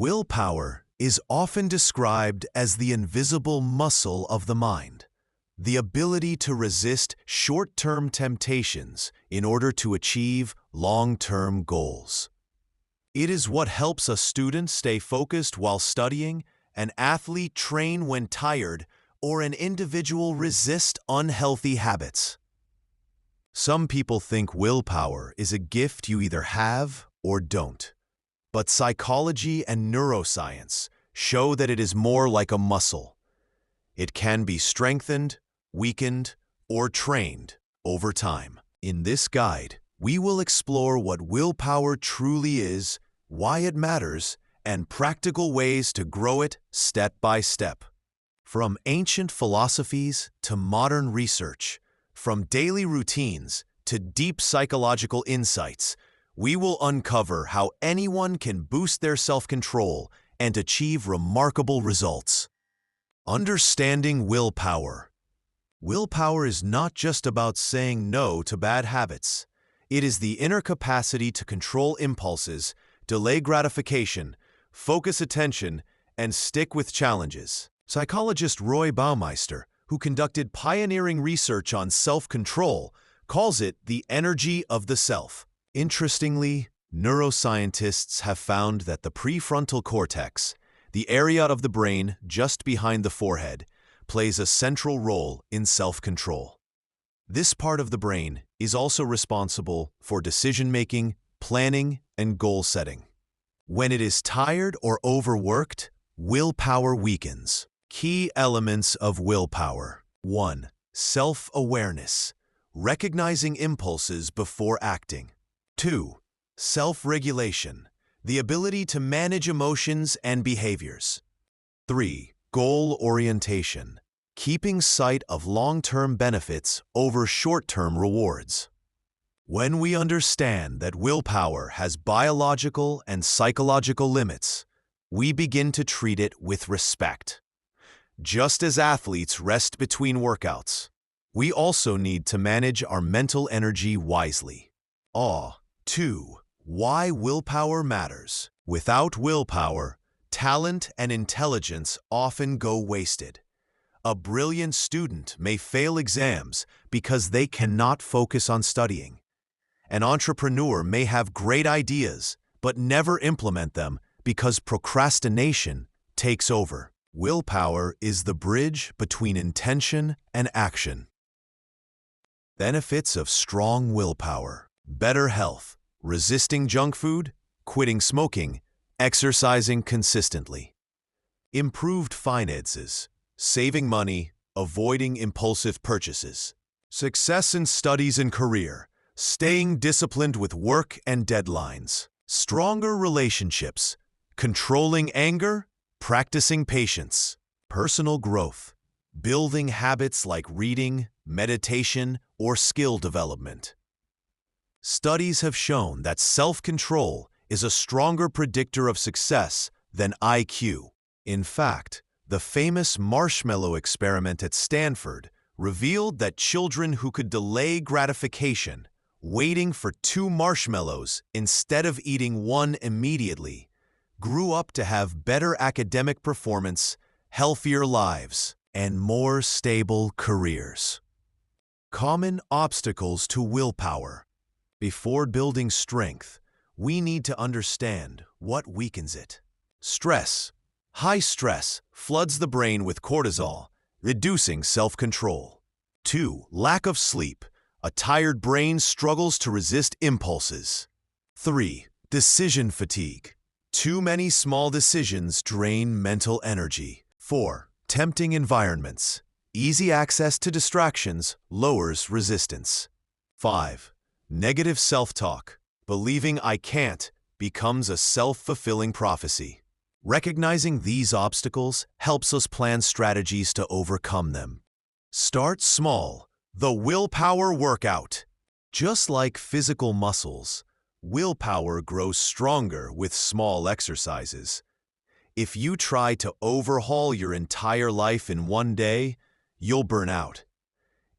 Willpower is often described as the invisible muscle of the mind, the ability to resist short-term temptations in order to achieve long-term goals. It is what helps a student stay focused while studying, an athlete train when tired, or an individual resist unhealthy habits. Some people think willpower is a gift you either have or don't. But psychology and neuroscience show that it is more like a muscle. It can be strengthened, weakened, or trained over time. In this guide, we will explore what willpower truly is, why it matters, and practical ways to grow it step by step. From ancient philosophies to modern research, from daily routines to deep psychological insights, we will uncover how anyone can boost their self-control and achieve remarkable results. Understanding willpower. Willpower is not just about saying no to bad habits. It is the inner capacity to control impulses, delay gratification, focus attention, and stick with challenges. Psychologist Roy Baumeister, who conducted pioneering research on self-control, calls it the energy of the self. Interestingly, neuroscientists have found that the prefrontal cortex, the area of the brain just behind the forehead, plays a central role in self-control. This part of the brain is also responsible for decision-making, planning, and goal setting. When it is tired or overworked, willpower weakens. Key elements of willpower. 1. Self-awareness, recognizing impulses before acting. 2. Self-regulation, the ability to manage emotions and behaviors. 3. Goal orientation, keeping sight of long-term benefits over short-term rewards. When we understand that willpower has biological and psychological limits, we begin to treat it with respect. Just as athletes rest between workouts, we also need to manage our mental energy wisely. 2. Why willpower matters. Without willpower, talent and intelligence often go wasted. A brilliant student may fail exams because they cannot focus on studying. An entrepreneur may have great ideas but never implement them because procrastination takes over. Willpower is the bridge between intention and action. Benefits of strong willpower. Better health, resisting junk food, quitting smoking, exercising consistently. Improved finances, saving money, avoiding impulsive purchases. Success in studies and career, staying disciplined with work and deadlines. Stronger relationships, controlling anger, practicing patience. Personal growth, building habits like reading, meditation, or skill development. Studies have shown that self-control is a stronger predictor of success than IQ. In fact, the famous marshmallow experiment at Stanford revealed that children who could delay gratification, waiting for 2 marshmallows instead of eating one immediately, grew up to have better academic performance, healthier lives, and more stable careers. Common obstacles to willpower. Before building strength, we need to understand what weakens it. Stress. High stress floods the brain with cortisol, reducing self-control. 2. Lack of sleep. A tired brain struggles to resist impulses. 3. Decision fatigue. Too many small decisions drain mental energy. 4. Tempting environments. Easy access to distractions lowers resistance. 5. Negative self-talk. Believing I can't becomes a self-fulfilling prophecy. Recognizing these obstacles helps us plan strategies to overcome them. Start small. The willpower workout. Just like physical muscles, willpower grows stronger with small exercises. If you try to overhaul your entire life in one day, you'll burn out.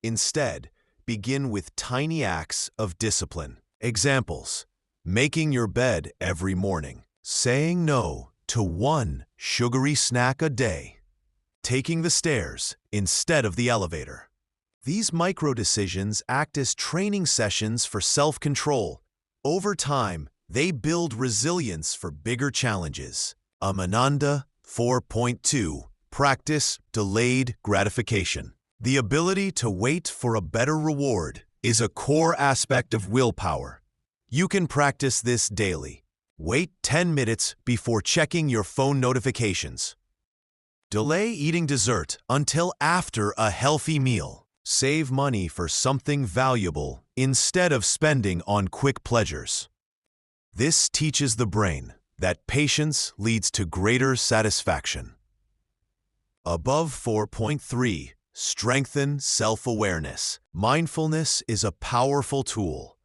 Instead, begin with tiny acts of discipline. Examples: making your bed every morning, saying no to one sugary snack a day. Taking the stairs instead of the elevator. These micro-decisions act as training sessions for self-control. Over time, they build resilience for bigger challenges. Amananda 4.2. Practice delayed gratification. The ability to wait for a better reward is a core aspect of willpower. You can practice this daily. Wait 10 minutes before checking your phone notifications. Delay eating dessert until after a healthy meal. Save money for something valuable instead of spending on quick pleasures. This teaches the brain that patience leads to greater satisfaction. Above 4.3. Strengthen self-awareness. Mindfulness is a powerful tool.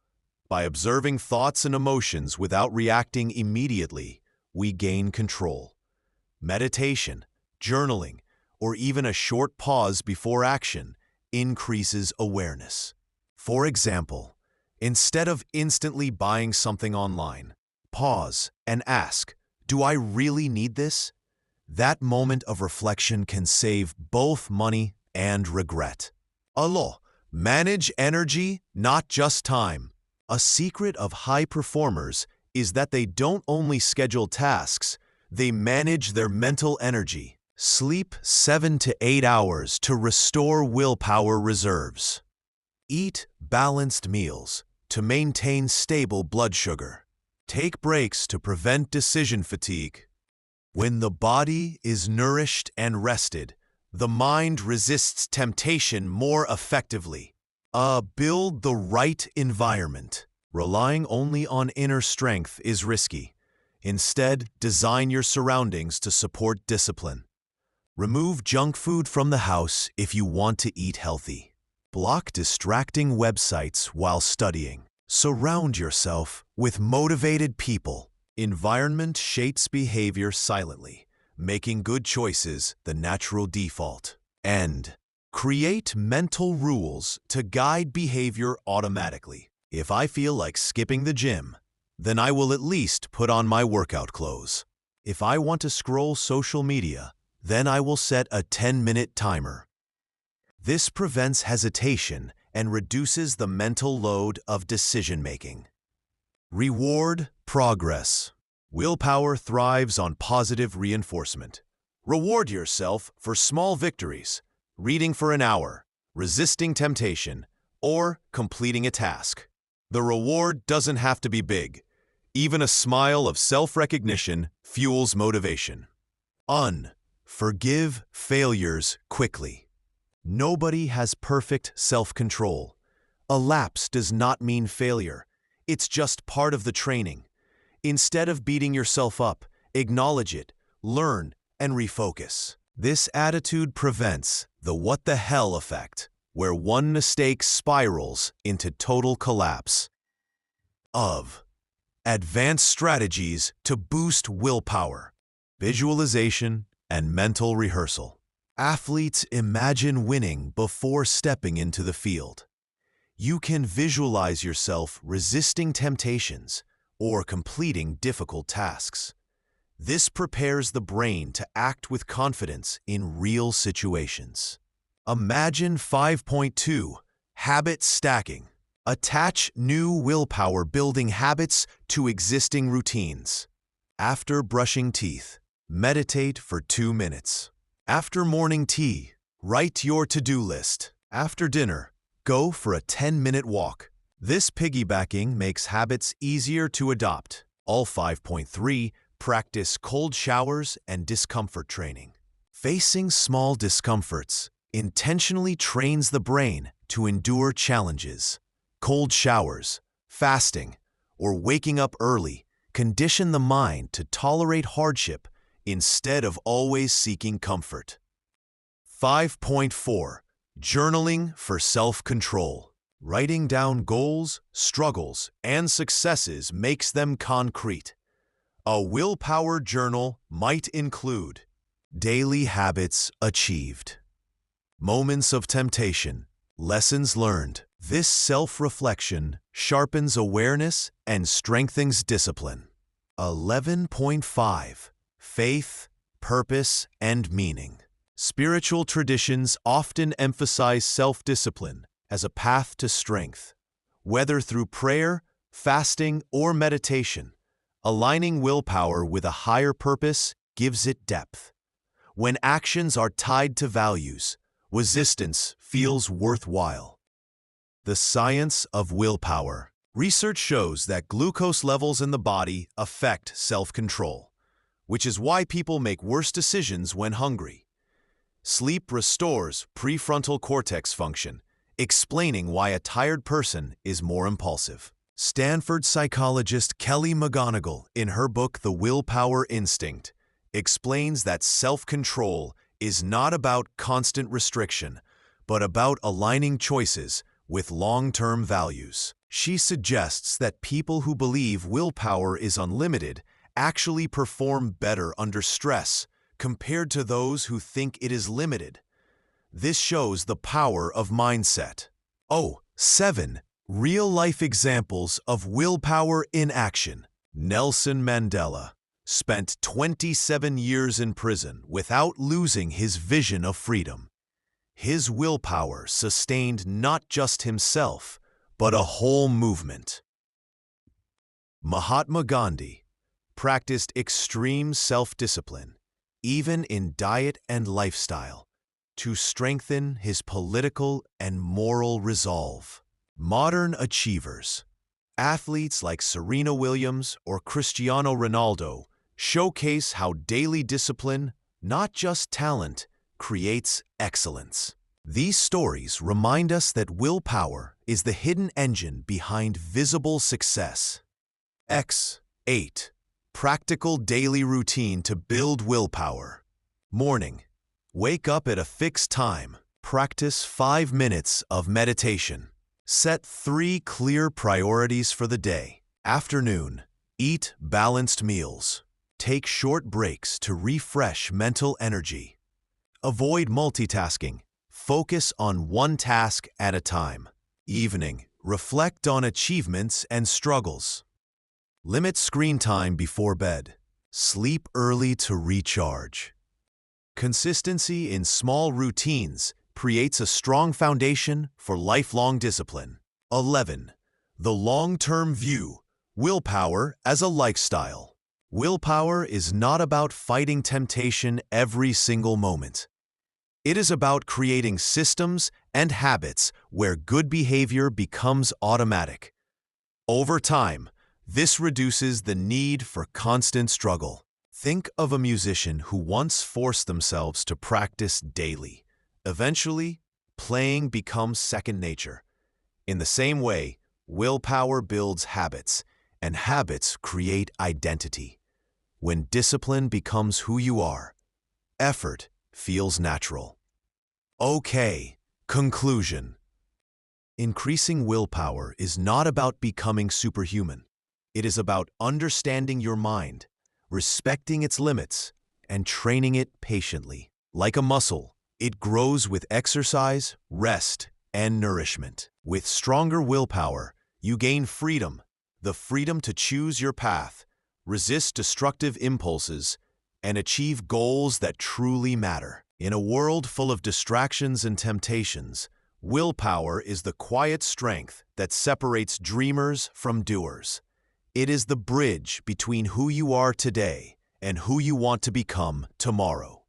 By observing thoughts and emotions without reacting immediately, we gain control. Meditation, journaling, or even a short pause before action increases awareness. For example, instead of instantly buying something online, pause and ask, "Do I really need this?" That moment of reflection can save both money and regret. Alo, manage energy, not just time. A secret of high performers is that they don't only schedule tasks, they manage their mental energy. Sleep 7 to 8 hours to restore willpower reserves. Eat balanced meals to maintain stable blood sugar. Take breaks to prevent decision fatigue. When the body is nourished and rested, the mind resists temptation more effectively. Build the right environment. Relying only on inner strength is risky. Instead, design your surroundings to support discipline. Remove junk food from the house if you want to eat healthy. Block distracting websites while studying. Surround yourself with motivated people. Environment shapes behavior silently, making good choices the natural default. And create mental rules to guide behavior automatically. If I feel like skipping the gym, then I will at least put on my workout clothes. If I want to scroll social media, then I will set a 10-minute timer. This prevents hesitation and reduces the mental load of decision-making. Reward progress. Willpower thrives on positive reinforcement. Reward yourself for small victories, reading for an hour, resisting temptation, or completing a task. The reward doesn't have to be big. Even a smile of self-recognition fuels motivation. Forgive failures quickly. Nobody has perfect self-control. A lapse does not mean failure. It's just part of the training. Instead of beating yourself up, acknowledge it, learn, and refocus. This attitude prevents the what the hell effect, where one mistake spirals into total collapse. Advanced strategies to boost willpower. Visualization and mental rehearsal. Athletes imagine winning before stepping into the field. You can visualize yourself resisting temptations or completing difficult tasks. This prepares the brain to act with confidence in real situations. Imagine 5.2. Habit stacking. Attach new willpower-building habits to existing routines. After brushing teeth, meditate for 2 minutes. After morning tea, write your to-do list. After dinner, go for a 10-minute walk. This piggybacking makes habits easier to adopt. All 5.3. Practice cold showers and discomfort training. Facing small discomforts intentionally trains the brain to endure challenges. Cold showers, fasting, or waking up early condition the mind to tolerate hardship instead of always seeking comfort. 5.4. Journaling for self-control. Writing down goals, struggles, and successes makes them concrete. A willpower journal might include daily habits achieved, moments of temptation, lessons learned. This self-reflection sharpens awareness and strengthens discipline. 11.5. faith, purpose, and meaning. Spiritual traditions often emphasize self-discipline as a path to strength. Whether through prayer, fasting, or meditation, aligning willpower with a higher purpose gives it depth. When actions are tied to values, resistance feels worthwhile. The science of willpower. Research shows that glucose levels in the body affect self-control, which is why people make worse decisions when hungry. Sleep restores prefrontal cortex function, explaining why a tired person is more impulsive. Stanford psychologist Kelly McGonigal, in her book The Willpower Instinct, explains that self-control is not about constant restriction, but about aligning choices with long-term values. She suggests that people who believe willpower is unlimited actually perform better under stress compared to those who think it is limited. This shows the power of mindset. 7. Real-life examples of willpower in action. Nelson Mandela spent 27 years in prison without losing his vision of freedom. His willpower sustained not just himself, but a whole movement. Mahatma Gandhi practiced extreme self-discipline, even in diet and lifestyle, to strengthen his political and moral resolve. Modern achievers, athletes like Serena Williams or Cristiano Ronaldo, showcase how daily discipline, not just talent, creates excellence. These stories remind us that willpower is the hidden engine behind visible success. 8. Practical daily routine to build willpower. Morning. Wake up at a fixed time. Practice 5 minutes of meditation. Set 3 clear priorities for the day. Afternoon. Eat balanced meals. Take short breaks to refresh mental energy. Avoid multitasking. Focus on one task at a time. Evening. Reflect on achievements and struggles. Limit screen time before bed. Sleep early to recharge. Consistency in small routines creates a strong foundation for lifelong discipline. 11. The long-term view. Willpower as a lifestyle. Willpower is not about fighting temptation every single moment. It is about creating systems and habits where good behavior becomes automatic. Over time, this reduces the need for constant struggle. Think of a musician who once forced themselves to practice daily. Eventually, playing becomes second nature. In the same way, willpower builds habits, and habits create identity. When discipline becomes who you are, effort feels natural. Conclusion. Increasing willpower is not about becoming superhuman. It is about understanding your mind, respecting its limits, and training it patiently. Like a muscle, it grows with exercise, rest, and nourishment. With stronger willpower, you gain freedom, the freedom to choose your path, resist destructive impulses, and achieve goals that truly matter. In a world full of distractions and temptations, willpower is the quiet strength that separates dreamers from doers. It is the bridge between who you are today and who you want to become tomorrow.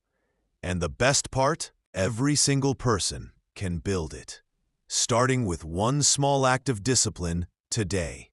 And the best part? Every single person can build it, starting with one small act of discipline today.